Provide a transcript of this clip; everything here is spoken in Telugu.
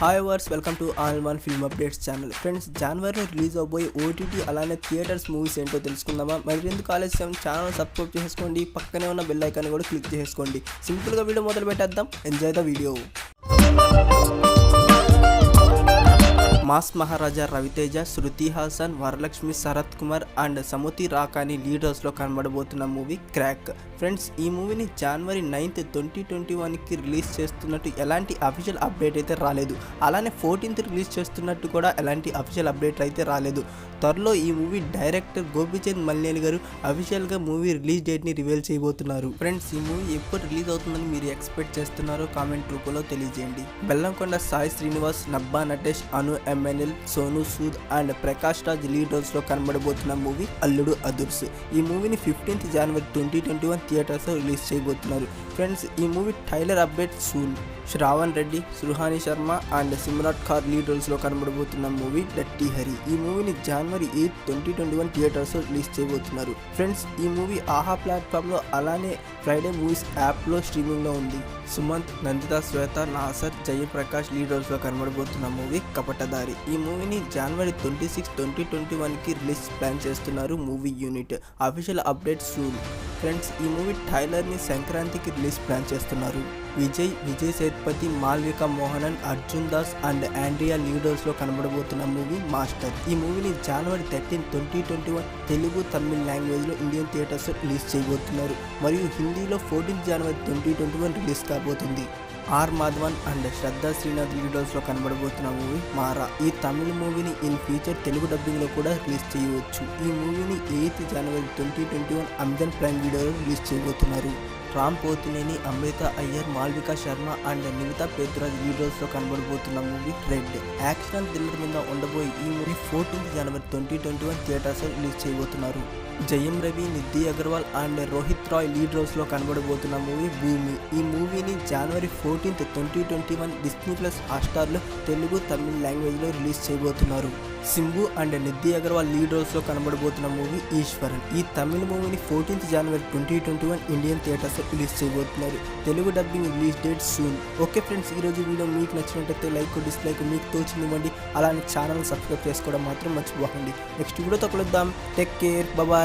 Hi viewers welcome to all one film updates channel. Friends, జనవరిలో రిలీజ్ అవబోయే ఓటీటీ అలానే థియేటర్స్ మూవీస్ ఏంటో తెలుసుకుందామా? మరి ఎందుకు ఆలస్యం, ఛానల్ సబ్స్క్రైబ్ చేసుకోండి, పక్కనే ఉన్న బెల్ ఐకాన్ కూడా క్లిక్ చేసుకోండి. సింపుల్గా వీడియో మొదలు పెట్టేద్దాం. Enjoy the video. Mass Maharaja Ravi Teja, Shruti Haasan, Varalaxmi, Sarath Kumar and Samuthirakani లీడర్స్లో కనబడబోతున్న మూవీ క్రాక్. ఫ్రెండ్స్, ఈ మూవీని జనవరి 9th 2021కి రిలీజ్ చేస్తున్నట్టు ఎలాంటి అఫీషియల్ అప్డేట్ అయితే రాలేదు. అలానే 14th రిలీజ్ చేస్తున్నట్టు కూడా ఎలాంటి అఫీషియల్ అప్డేట్ అయితే రాలేదు. త్వరలో ఈ మూవీ డైరెక్టర్ గోపీచంద్ మల్లేని గారు అఫీషియల్గా మూవీ రిలీజ్ డేట్ని రివీల్ చేయబోతున్నారు. ఫ్రెండ్స్, ఈ మూవీ ఎప్పుడు రిలీజ్ అవుతుందని మీరు ఎక్స్పెక్ట్ చేస్తున్నారో కామెంట్ రూపంలో తెలియజేయండి. Bellamkonda Sai Srinivas, Nabha Natesh, Anu Emmanuel, Sonu Sood and Prakash Raj lead roles లో కనబడబోతున్న మూవీ అల్లుడు అదుర్స్. ఈ మూవీని 15th జనవరి 2021 థియేటర్స్ లో రిలీజ్ చేయబోతున్నారు. ఫ్రెండ్స్, ఈ movie trailer update soon. Shravan Reddy, Suhani Sharma and Simrat Kaur lead roles లో కనబడబోతున్న మూవీ డట్టి హరి. ఈ మూవీని జనవరి 8th 2021 థియేటర్స్ లో రిలీజ్ చేయబోతున్నారు. ఫ్రెండ్స్, ఈ మూవీ ఆహా ప్లాట్ఫామ్ లో అలానే ఫ్రైడే మూవీస్ యాప్ లో స్ట్రీమింగ్ లో ఉంది. సుమంత్, నందిత, శ్వేత, నాసర్, జయప్రకాష్ లీడ్ రోల్స్ లో కనబడబోతున్న మూవీ కపటదారి. ఈ మూవీని జనవరి 26, 2021కి రిలీజ్ ప్లాన్ చేస్తున్నారు movie unit. Official update soon. Friends, ఈ మూవీ ట్రైలర్ ని సంక్రాంతికి రిలీజ్ ప్లాన్ చేస్తున్నారు. Vijay Sethupathi, Malvika Mohanan, Arjun Das and Andrea leaders లో కనబడబోతున్న మూవీ మాస్టర్. ఈ మూవీని జనవరి 13, 2021 తెలుగు, తమిళ్ లాంగ్వేజ్ లో ఇండియన్ థియేటర్స్ రిలీజ్ చేయబోతున్నారు. మరియు హిందీలో 14th జనవరి 2021 రిలీజ్ కాబోతుంది. R Madhavan and Shraddha Srinath leaders లో కనబడబోతున్న మూవీ మారా. ఈ తమిళ మూవీని ఇన్ ఫ్యూచర్ తెలుగు డబ్బింగ్ లో కూడా రిలీజ్ చేయవచ్చు. ఈ మూవీని 8th జనవరి 2021 అమెజాన్ ప్రైమ్ వీడియోలో రిలీజ్ చేయబోతున్నారు. రామ్ పోతినేని, అమృత అయ్యర్, మాల్విక శర్మ అండ్ నిమితా పేతురాజ్ లీడర్స్ లో కనబడబోతున్న మూవీ రెడ్. యాక్షన్ థ్రిల్లర్ మీద ఉండబోయే ఈ మూవీ 14th జనవరి 2021 థియేటర్స్ లో రిలీజ్ చేయబోతున్నారు. Jayam Ravi, Nidhhi Agerwal and Rohit Roy lead roles లో కనబడబోతున్న మూవీ భూమి. ఈ మూవీని జనవరి 14th 2021 డిస్నీ ప్లస్ హాట్స్టార్ లో తెలుగు, తమిళ్ లాంగ్వేజ్ లో రిలీజ్ చేయబోతున్నారు. Simbu and Nidhi Agarwal lead roles లో కనబడబోతున్న మూవీ ఈశ్వరన్. ఈ తమిళ మూవీని 14th జనవరి 2021 ఇండియన్ థియేటర్స్ రిలీజ్ చేయబోతున్నారు. Telugu dubbing release date soon. Okay friends, ఈ రోజు వీడియో మీకు నచ్చినట్టయితే లైక్, డిస్లైక్ మీకు తోచినివ్వండి. అలానే ఛానల్ సబ్స్క్రైబ్ చేసుకోవడం మాత్రం మర్చిపోకండి. నెక్స్ట్ వీడియోతో కలుద్దాం. Take care, bye.